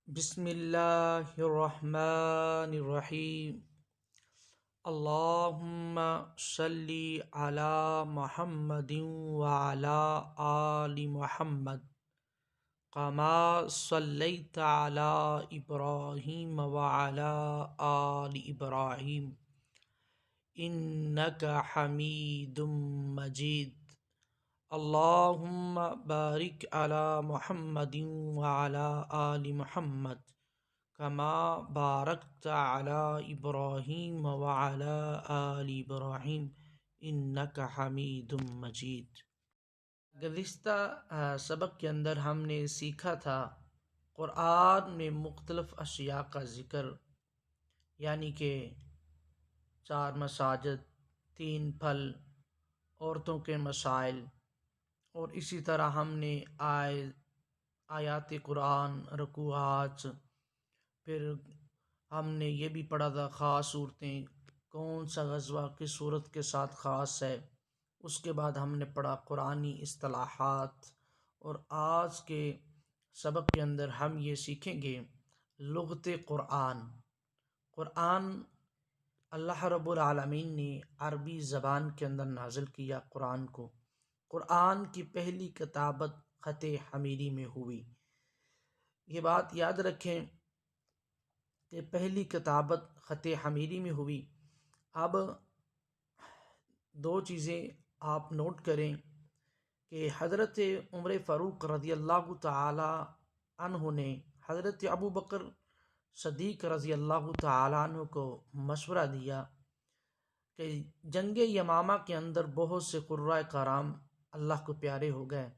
بسم اللہ الرحمن الرحیم۔ اللہم صلی علی محمد وعلی آل محمد کما صلیت علی ابراہیم وعلی آل ابراہیم انک حمید مجید۔ اللہم بارک علی محمد وعلی آل محمد کما بارکت علی ابراہیم وعلی آل ابراہیم انک حمید مجید۔ گزشتہ سبق کے اندر ہم نے سیکھا تھا قرآن میں مختلف اشیاء کا ذکر، یعنی کہ 4 مساجد، 3 پھل، عورتوں کے مسائل، اور اسی طرح ہم نے آیات قرآن، رکوعات، پھر ہم نے یہ بھی پڑھا تھا خاص صورتیں، کون سا غزوہ کس صورت کے ساتھ خاص ہے۔ اس کے بعد ہم نے پڑھا قرآنی اصطلاحات، اور آج کے سبق کے اندر ہم یہ سیکھیں گے لغت قرآن۔ قرآن اللہ رب العالمین نے عربی زبان کے اندر نازل کیا۔ قرآن کی پہلی کتابت خط حمیری میں ہوئی۔ یہ بات یاد رکھیں کہ پہلی کتابت خط حمیری میں ہوئی۔ اب 2 چیزیں آپ نوٹ کریں کہ حضرت عمر فاروق رضی اللہ تعالی عنہ نے حضرت ابو بکر صدیق رضی اللہ تعالی عنہ کو مشورہ دیا کہ جنگ یمامہ کے اندر بہت سے قرۂ کرام اللہ کو پیارے ہو گئے،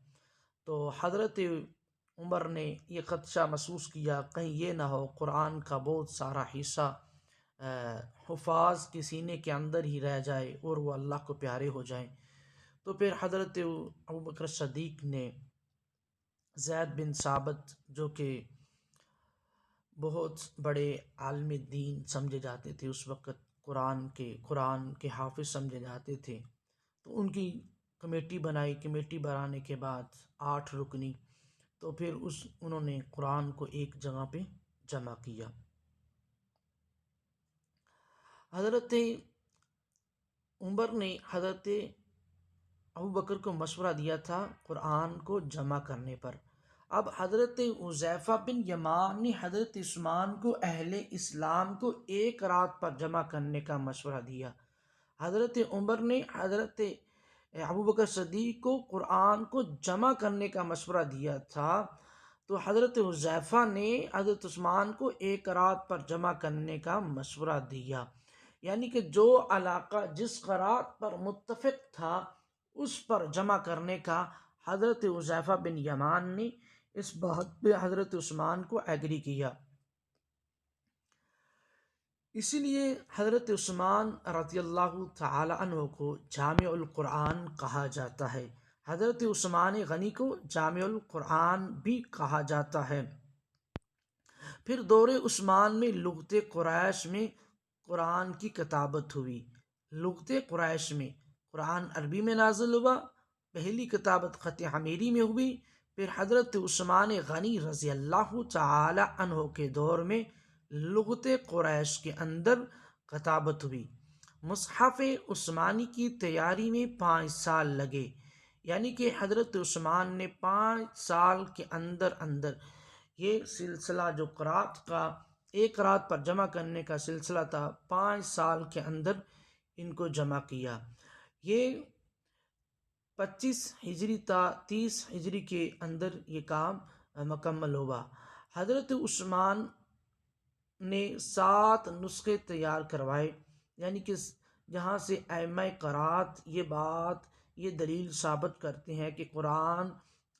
تو حضرت عمر نے یہ خدشہ محسوس کیا کہیں یہ نہ ہو قرآن کا بہت سارا حصہ حفاظ کے سینے کے اندر ہی رہ جائے اور وہ اللہ کو پیارے ہو جائیں۔ تو پھر حضرت ابو بکر صدیق نے زید بن ثابت، جو کہ بہت بڑے عالم دین سمجھے جاتے تھے اس وقت، قرآن کے حافظ سمجھے جاتے تھے، تو ان کی کمیٹی بنائی۔ کمیٹی بنانے کے بعد 8 رکنی، تو پھر انہوں نے قرآن کو ایک جگہ پہ جمع کیا۔ حضرت عمر نے حضرت ابو بکر کو مشورہ دیا تھا قرآن کو جمع کرنے پر۔ اب حضرت حذیفہ بن یمان نے حضرت عثمان کو، اہل اسلام کو، 1 رات پر جمع کرنے کا مشورہ دیا۔ حضرت عمر نے حضرت ابو بکر صدیق کو قرآن کو جمع کرنے کا مشورہ دیا تھا، تو حضرت حذیفہ نے حضرت عثمان کو 1 رات پر جمع کرنے کا مشورہ دیا۔ یعنی کہ جو علاقہ جس قرات پر متفق تھا اس پر جمع کرنے کا حضرت حذیفہ بن یمان نے اس بات پہ حضرت عثمان کو ایگری کیا۔ اسی لیے حضرت عثمان رضی اللہ تعالی عنہ کو جامع القرآن کہا جاتا ہے۔ حضرت عثمان غنی کو جامع القرآن بھی کہا جاتا ہے۔ پھر دور عثمان میں لغت قریش میں قرآن کی کتابت ہوئی۔ لغت قریش میں قرآن عربی میں نازل ہوا، پہلی کتابت خط حمیری میں ہوئی۔ پھر حضرت عثمان غنی رضی اللہ تعالی عنہ کے دور میں لغت قریش کے اندر کتابت ہوئی۔ مصحف عثمانی کی تیاری میں 5 سال لگے، یعنی کہ حضرت عثمان نے 5 سال کے اندر یہ سلسلہ جو قرات کا 1 رات پر جمع کرنے کا سلسلہ تھا، 5 سال کے اندر ان کو جمع کیا۔ یہ 25 ہجری تا 30 ہجری کے اندر یہ کام مکمل ہوا۔ حضرت عثمان نے 7 نسخے تیار کروائے، یعنی کہ جہاں سے ائمہ قرات یہ دلیل ثابت کرتے ہیں کہ قرآن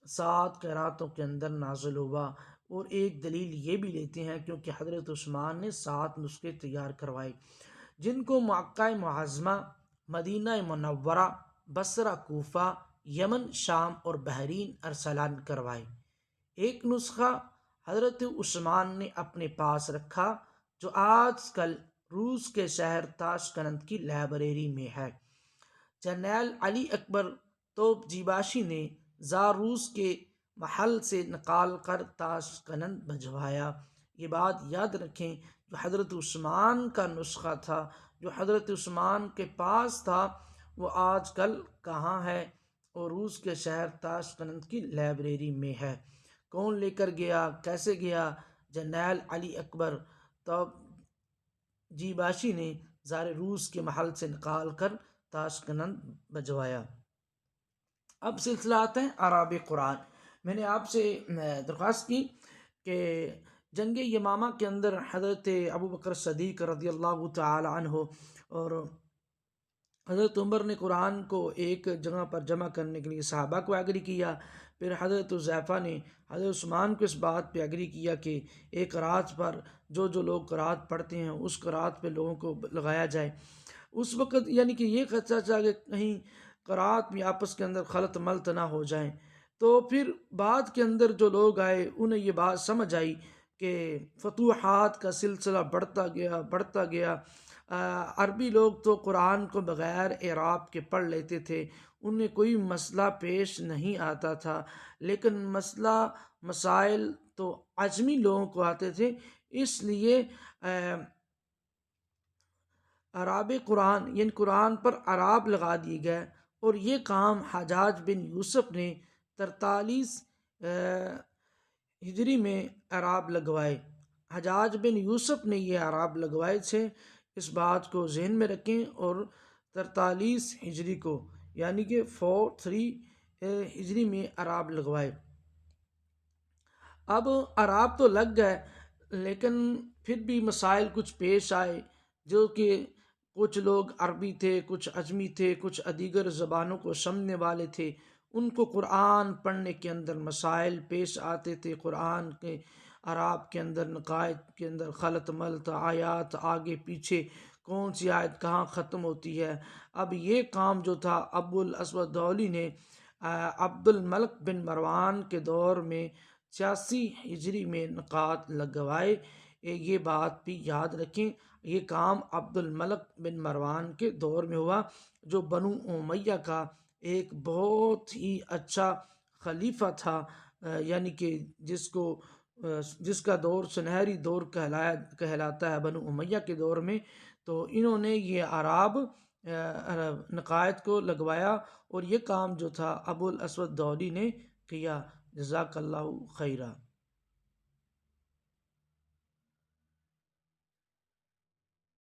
7 قراتوں کے اندر نازل ہوا، اور ایک دلیل یہ بھی لیتے ہیں کیونکہ حضرت عثمان نے 7 نسخے تیار کروائے، جن کو مکہ معظمہ، مدینہ منورہ، بصرہ، کوفہ، یمن، شام اور بحرین ارسلان کروائے۔ ایک نسخہ حضرت عثمان نے اپنے پاس رکھا جو آج کل روس کے شہر تاشقند کی لائبریری میں ہے۔ جرنیل علی اکبر توپ جیباشی نے زاروس کے محل سے نکال کر تاشقند بھجوایا۔ یہ بات یاد رکھیں، جو حضرت عثمان کا نسخہ تھا، جو حضرت عثمان کے پاس تھا، وہ آج کل کہاں ہے؟ اور روس کے شہر تاشقند کی لائبریری میں ہے۔ کون لے کر گیا؟ کیسے گیا؟ جنرل علی اکبر تو جی باشی نے زار روس کے محل سے نکال کر تاشقند بھجوایا۔ اب سلسلہ آتا ہے آراب قرآن۔ میں نے آپ سے درخواست کی کہ جنگ یمامہ کے اندر حضرت ابوبکر صدیق رضی اللہ تعالی عنہ اور حضرت عمر نے قرآن کو ایک جگہ پر جمع کرنے کے لیے صحابہ کو ایگری کیا۔ پھر حضرت حذیفہ نے حضرت عثمان کو اس بات پہ ایگری کیا کہ ایک قرات پر جو لوگ قرات پڑھتے ہیں اس قرات پہ لوگوں کو لگایا جائے۔ اس وقت یعنی کہ یہ خدشہ تھا کہ کہیں قرات میں آپس کے اندر خلط ملط نہ ہو جائیں۔ تو پھر بعد کے اندر جو لوگ آئے انہیں یہ بات سمجھ آئی کہ فتوحات کا سلسلہ بڑھتا گیا۔ عربی لوگ تو قرآن کو بغیر اعراب کے پڑھ لیتے تھے، انہیں کوئی مسئلہ پیش نہیں آتا تھا، لیکن مسائل تو عجمی لوگوں کو آتے تھے۔ اس لیے اعراب قرآن یعنی قرآن پر اعراب لگا دیے گئے، اور یہ کام حجاج بن یوسف نے 43 ہجری میں اعراب لگوائے۔ حجاج بن یوسف نے یہ اعراب لگوائے تھے، اس بات کو ذہن میں رکھیں، اور 43 ہجری کو یعنی کہ 43 ہجری میں اعراب لگوائے۔ اب اعراب تو لگ گئے، لیکن پھر بھی مسائل کچھ پیش آئے، جو کہ کچھ لوگ عربی تھے، کچھ عجمی تھے، کچھ دیگر زبانوں کو سمجھنے والے تھے، ان کو قرآن پڑھنے کے اندر مسائل پیش آتے تھے۔ قرآن کے اعراب کے اندر، نقائد کے اندر خلط ملط، آیات آگے پیچھے، کون سی آیت کہاں ختم ہوتی ہے۔ اب یہ کام جو تھا ابو الاسود دؤلی نے عبد الملک بن مروان کے دور میں 86 ہجری میں نقاد لگوائے۔ یہ بات بھی یاد رکھیں، یہ کام عبد الملک بن مروان کے دور میں ہوا، جو بنو امیہ کا ایک بہت ہی اچھا خلیفہ تھا، یعنی کہ جس کا دور سنہری دور کہلاتا ہے بنو امیہ کے دور میں۔ تو انہوں نے یہ اعراب نقائد کو لگوایا، اور یہ کام جو تھا ابو الاسود دؤلی نے کیا۔ جزاک اللہ خیرہ۔